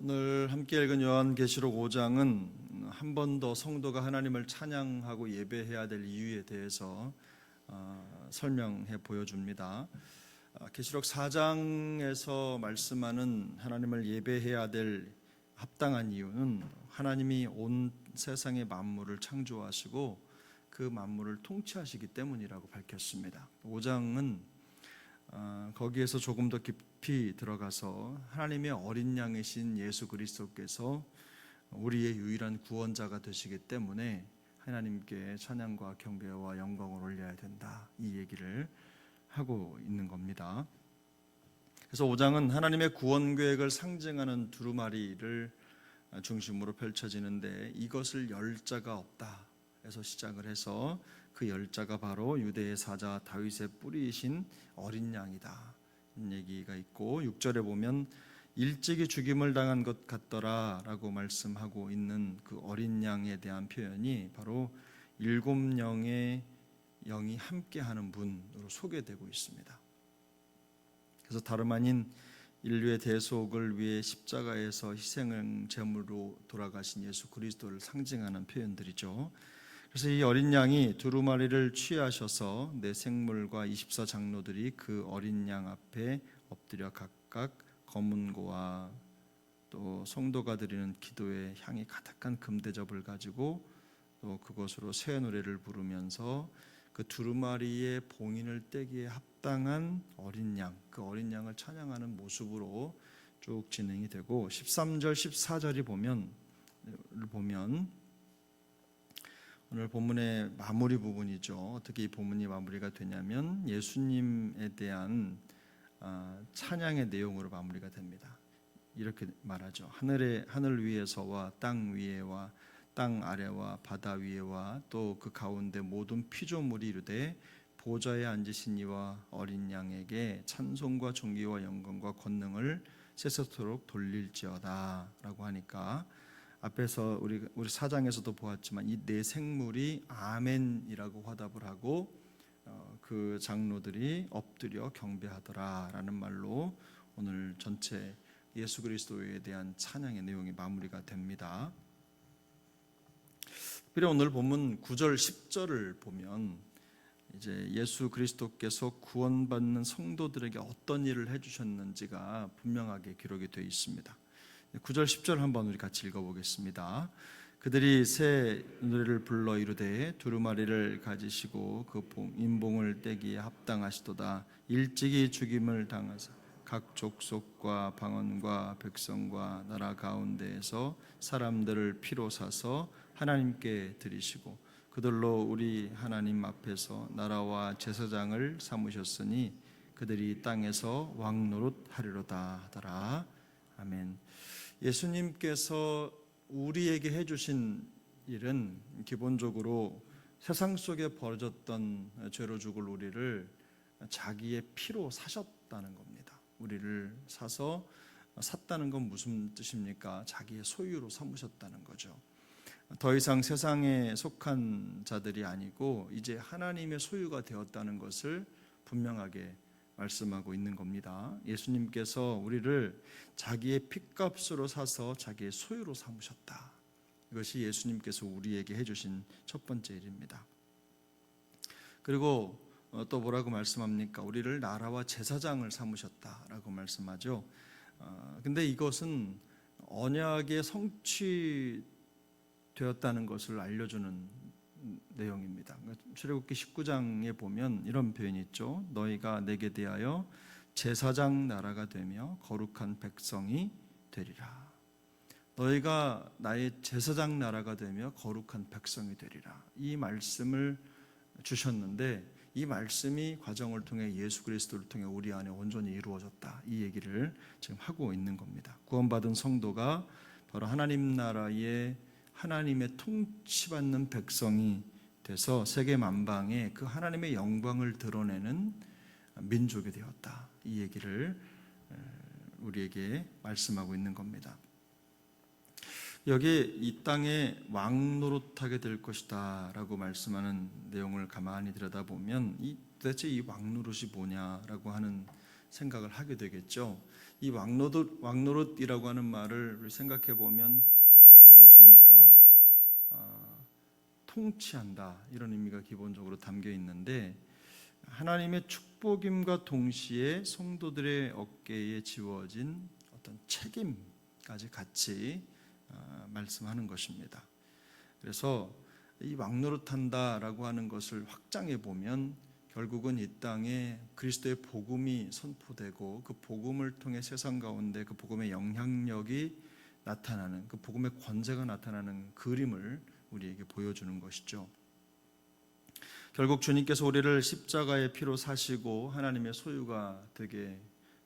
오늘 함께 읽은 요한계시록 5장은 한 번 더 성도가 하나님을 찬양하고 예배해야 될 이유에 대해서 설명해 보여줍니다. 계시록 4장에서 말씀하는 하나님을 예배해야 될 합당한 이유는 하나님이 온 세상의 만물을 창조하시고 그 만물을 통치하시기 때문이라고 밝혔습니다. 5장은 거기에서 조금 더 깊이 들어가서 하나님의 어린 양이신 예수 그리스도께서 우리의 유일한 구원자가 되시기 때문에 하나님께 찬양과 경배와 영광을 올려야 된다, 이 얘기를 하고 있는 겁니다. 그래서 5장은 하나님의 구원 계획을 상징하는 두루마리를 중심으로 펼쳐지는데, 이것을 열 자가 없다 에서 시작을 해서 그 열자가 바로 유대의 사자 다윗의 뿌리이신 어린 양이다, 이런 얘기가 있고, 6절에 보면 일찍이 죽임을 당한 것 같더라 라고 말씀하고 있는 그 어린 양에 대한 표현이 바로 7영의 영이 함께하는 분으로 소개되고 있습니다. 그래서 다름 아닌 인류의 대속을 위해 십자가에서 희생 제물로 돌아가신 예수 그리스도를 상징하는 표현들이죠. 그래서 이 어린 양이 두루마리를 취하셔서 내 생물과 24장로들이 그 어린 양 앞에 엎드려 각각 검은고와 또 성도가 드리는 기도의 향이 가득한 금대접을 가지고 또 그것으로 새 노래를 부르면서 그 두루마리의 봉인을 떼기에 합당한 어린 양, 그 어린 양을 찬양하는 모습으로 쭉 진행이 되고, 13절 14절이 보면 오늘 본문의 마무리 부분이죠. 어떻게 이 본문이 마무리가 되냐면 예수님에 대한 찬양의 내용으로 마무리가 됩니다. 이렇게 말하죠. 하늘 위에서와 땅 위에와 땅 아래와 바다 위에와 또 그 가운데 모든 피조물이 이르되 보좌에 앉으신 이와 어린 양에게 찬송과 존귀와 영광과 권능을 세세토록 돌릴지어다 라고 하니까, 앞에서 우리 4장에서도 보았지만 이 네 생물이 아멘이라고 화답을 하고 그 장로들이 엎드려 경배하더라라는 말로 오늘 전체 예수 그리스도에 대한 찬양의 내용이 마무리가 됩니다. 특별히 오늘 본문 9절 10절을 보면 이제 예수 그리스도께서 구원받는 성도들에게 어떤 일을 해주셨는지가 분명하게 기록이 되어 있습니다. 9절 10절 한번 우리 같이 읽어보겠습니다. 그들이 새 노래를 불러 이르되 두루마리를 가지시고 그 인봉을 떼기에 합당하시도다. 일찍이 죽임을 당하사 각 족속과 방언과 백성과 나라 가운데에서 사람들을 피로 사서 하나님께 드리시고 그들로 우리 하나님 앞에서 나라와 제사장을 삼으셨으니 그들이 땅에서 왕노릇 하리로다 하더라. 아멘. 예수님께서 우리에게 해주신 일은 기본적으로 세상 속에 벌어졌던 죄로 죽을 우리를 자기의 피로 사셨다는 겁니다. 우리를 사서, 샀다는 건 무슨 뜻입니까? 자기의 소유로 삼으셨다는 거죠. 더 이상 세상에 속한 자들이 아니고 이제 하나님의 소유가 되었다는 것을 분명하게 말씀하고 있는 겁니다. 예수님께서 우리를 자기의 핏값으로 사서 자기의 소유로 삼으셨다. 이것이 예수님께서 우리에게 해주신 첫 번째 일입니다. 그리고 또 뭐라고 말씀합니까? 우리를 나라와 제사장을 삼으셨다라고 말씀하죠. 근데 이것은 언약의 성취되었다는 것을 알려주는 내용입니다. 출애굽기 19장에 보면 이런 표현이 있죠. 너희가 내게 대하여 제사장 나라가 되며 거룩한 백성이 되리라. 너희가 나의 제사장 나라가 되며 거룩한 백성이 되리라. 이 말씀을 주셨는데, 이 말씀이 과정을 통해 예수 그리스도를 통해 우리 안에 온전히 이루어졌다, 이 얘기를 지금 하고 있는 겁니다. 구원받은 성도가 바로 하나님 나라의 하나님의 통치받는 백성이 돼서 세계 만방에 그 하나님의 영광을 드러내는 민족이 되었다, 이 얘기를 우리에게 말씀하고 있는 겁니다. 여기 이 땅에 왕노릇하게 될 것이다 라고 말씀하는 내용을 가만히 들여다보면 도대체 이 왕노릇이 뭐냐라고 하는 생각을 하게 되겠죠. 이 왕노릇이라고 하는 말을 생각해 보면 무엇입니까? 통치한다, 이런 의미가 기본적으로 담겨 있는데, 하나님의 축복임과 동시에 성도들의 어깨에 지워진 어떤 책임까지 같이 말씀하는 것입니다. 그래서 이 왕노릇한다라고 하는 것을 확장해 보면 결국은 이 땅에 그리스도의 복음이 선포되고 그 복음을 통해 세상 가운데 그 복음의 영향력이 나타나는, 그 복음의 권세가 나타나는 그림을 우리에게 보여주는 것이죠. 결국 주님께서 우리를 십자가의 피로 사시고 하나님의 소유가 되게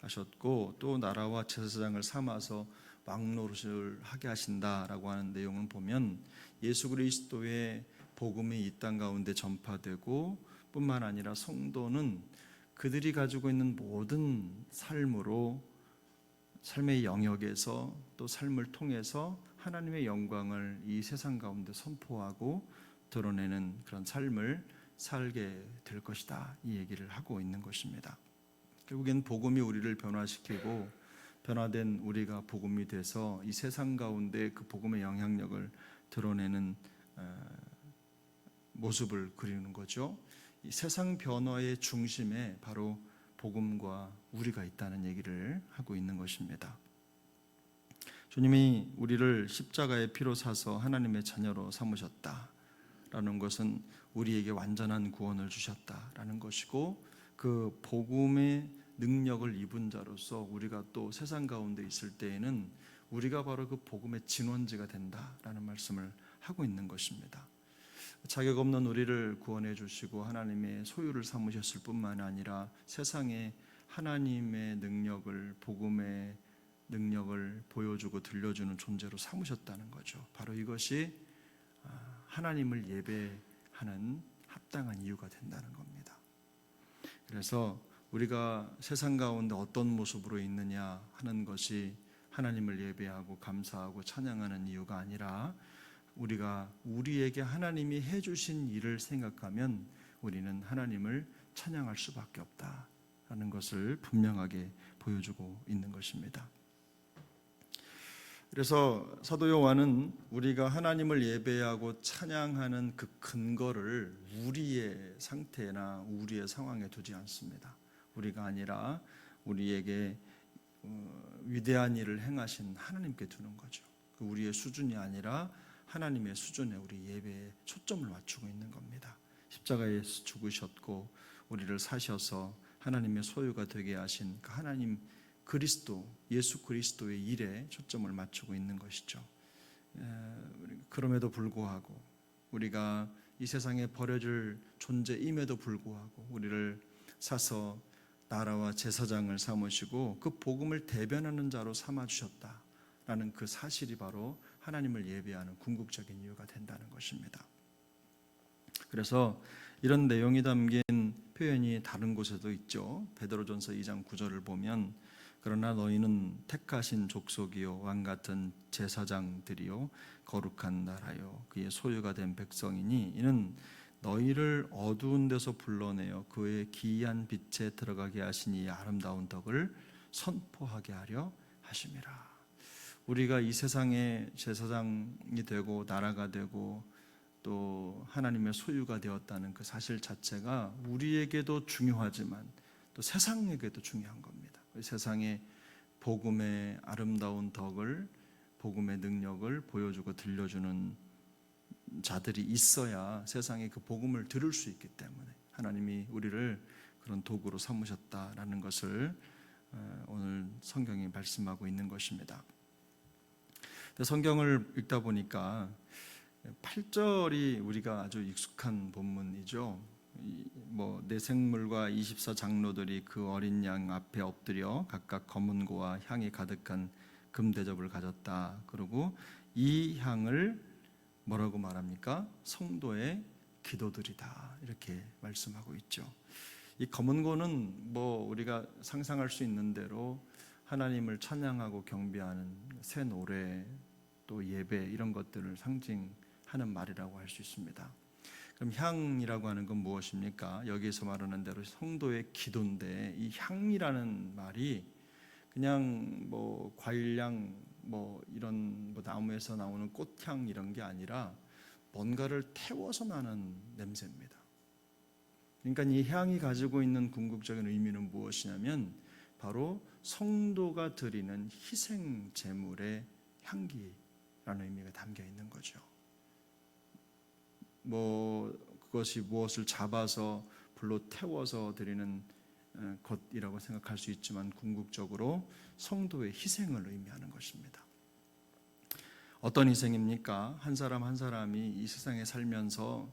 하셨고, 또 나라와 제사장을 삼아서 왕노릇을 하게 하신다라고 하는 내용을 보면 예수 그리스도의 복음이 이 땅 가운데 전파되고, 뿐만 아니라 성도는 그들이 가지고 있는 모든 삶으로, 삶의 영역에서 또 삶을 통해서 하나님의 영광을 이 세상 가운데 선포하고 드러내는 그런 삶을 살게 될 것이다, 이 얘기를 하고 있는 것입니다. 결국엔 복음이 우리를 변화시키고 변화된 우리가 복음이 돼서 이 세상 가운데 그 복음의 영향력을 드러내는 모습을 그리는 거죠. 이 세상 변화의 중심에 바로 복음과 우리가 있다는 얘기를 하고 있는 것입니다. 주님이 우리를 십자가의 피로 사서 하나님의 자녀로 삼으셨다라는 것은 우리에게 완전한 구원을 주셨다라는 것이고, 그 복음의 능력을 입은 자로서 우리가 또 세상 가운데 있을 때에는 우리가 바로 그 복음의 진원지가 된다라는 말씀을 하고 있는 것입니다. 자격 없는 우리를 구원해 주시고 하나님의 소유를 삼으셨을 뿐만 아니라 세상에 하나님의 능력을, 복음의 능력을 보여주고 들려주는 존재로 삼으셨다는 거죠. 바로 이것이 하나님을 예배하는 합당한 이유가 된다는 겁니다. 그래서 우리가 세상 가운데 어떤 모습으로 있느냐 하는 것이 하나님을 예배하고 감사하고 찬양하는 이유가 아니라, 우리가 우리에게 하나님이 해주신 일을 생각하면 우리는 하나님을 찬양할 수밖에 없다라는 것을 분명하게 보여주고 있는 것입니다. 그래서 사도 요한은 우리가 하나님을 예배하고 찬양하는 그 근거를 우리의 상태나 우리의 상황에 두지 않습니다. 우리가 아니라 우리에게 위대한 일을 행하신 하나님께 두는 거죠. 그 우리의 수준이 아니라 하나님의 수준에 우리 예배에 초점을 맞추고 있는 겁니다. 십자가에서 죽으셨고 우리를 사셔서 하나님의 소유가 되게 하신 그 하나님 그리스도, 예수 그리스도의 일에 초점을 맞추고 있는 것이죠. 그럼에도 불구하고 우리가 이 세상에 버려질 존재임에도 불구하고 우리를 사서 나라와 제사장을 삼으시고 그 복음을 대변하는 자로 삼아주셨다라는 그 사실이 바로 하나님을 예배하는 궁극적인 이유가 된다는 것입니다. 그래서 이런 내용이 담긴 표현이 다른 곳에도 있죠. 베드로전서 2장 9절을 보면, 그러나 너희는 택하신 족속이요 왕 같은 제사장들이요 거룩한 나라요 그의 소유가 된 백성이니 이는 너희를 어두운 데서 불러내어 그의 기이한 빛에 들어가게 하신 이 아름다운 덕을 선포하게 하려 하심이라. 우리가 이 세상의 제사장이 되고 나라가 되고 또 하나님의 소유가 되었다는 그 사실 자체가 우리에게도 중요하지만 또 세상에게도 중요한 겁니다. 세상에 복음의 아름다운 덕을, 복음의 능력을 보여주고 들려주는 자들이 있어야 세상에 그 복음을 들을 수 있기 때문에 하나님이 우리를 그런 도구로 삼으셨다라는 것을 오늘 성경이 말씀하고 있는 것입니다. 성경을 읽다 보니까 8절이 우리가 아주 익숙한 본문이죠. 내 생물과 24장로들이 그 어린 양 앞에 엎드려 각각 검은고와 향이 가득한 금대접을 가졌다. 그리고 이 향을 뭐라고 말합니까? 성도의 기도들이다, 이렇게 말씀하고 있죠. 이 검은고는 우리가 상상할 수 있는 대로 하나님을 찬양하고 경배하는 새 노래, 또 예배, 이런 것들을 상징하는 말이라고 할 수 있습니다. 그럼 향이라고 하는 건 무엇입니까? 여기에서 말하는 대로 성도의 기도인데, 이 향이라는 말이 그냥 뭐 과일향, 뭐 이런 뭐 나무에서 나오는 꽃향 이런 게 아니라 뭔가를 태워서 나는 냄새입니다. 그러니까 이 향이 가지고 있는 궁극적인 의미는 무엇이냐면 바로 성도가 드리는 희생 제물의 향기라는 의미가 담겨 있는 거죠. 뭐 그것이 무엇을 잡아서 불로 태워서 드리는 것이라고 생각할 수 있지만 궁극적으로 성도의 희생을 의미하는 것입니다. 어떤 희생입니까? 한 사람 한 사람이 이 세상에 살면서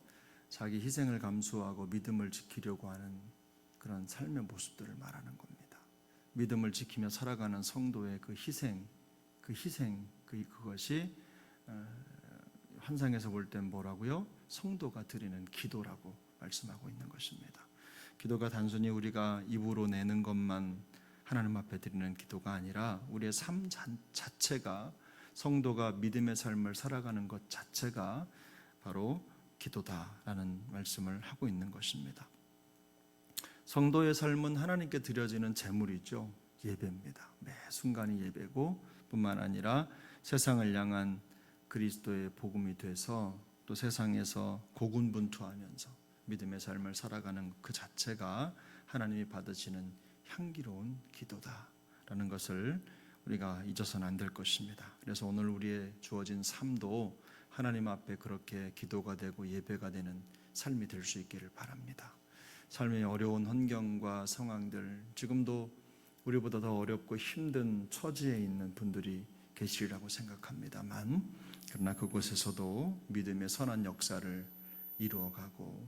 자기 희생을 감수하고 믿음을 지키려고 하는 그런 삶의 모습들을 말하는 겁니다. 믿음을 지키며 살아가는 성도의 그 희생, 그것이 환상에서 볼 땐 뭐라고요? 성도가 드리는 기도라고 말씀하고 있는 것입니다. 기도가 단순히 우리가 입으로 내는 것만 하나님 앞에 드리는 기도가 아니라 우리의 삶 자체가, 성도가 믿음의 삶을 살아가는 것 자체가 바로 기도다라는 말씀을 하고 있는 것입니다. 성도의 삶은 하나님께 드려지는 제물이죠. 예배입니다. 매 순간이 예배고 뿐만 아니라 세상을 향한 그리스도의 복음이 돼서 또 세상에서 고군분투하면서 믿음의 삶을 살아가는 그 자체가 하나님이 받으시는 향기로운 기도다라는 것을 우리가 잊어서는 안 될 것입니다. 그래서 오늘 우리의 주어진 삶도 하나님 앞에 그렇게 기도가 되고 예배가 되는 삶이 될 수 있기를 바랍니다. 삶의 어려운 환경과 상황들, 지금도 우리보다 더 어렵고 힘든 처지에 있는 분들이 계시리라고 생각합니다만, 그러나 그곳에서도 믿음의 선한 역사를 이루어가고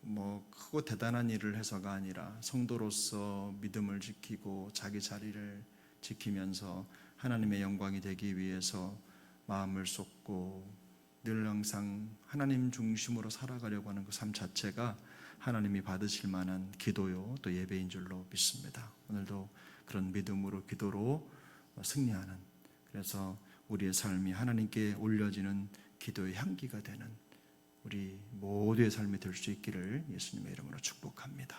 뭐 크고 대단한 일을 해서가 아니라 성도로서 믿음을 지키고 자기 자리를 지키면서 하나님의 영광이 되기 위해서 마음을 쏟고 늘 항상 하나님 중심으로 살아가려고 하는 그 삶 자체가 하나님이 받으실 만한 기도요 또 예배인 줄로 믿습니다. 오늘도 그런 믿음으로 기도로 승리하는, 그래서 우리의 삶이 하나님께 올려지는 기도의 향기가 되는 우리 모두의 삶이 될 수 있기를 예수님의 이름으로 축복합니다.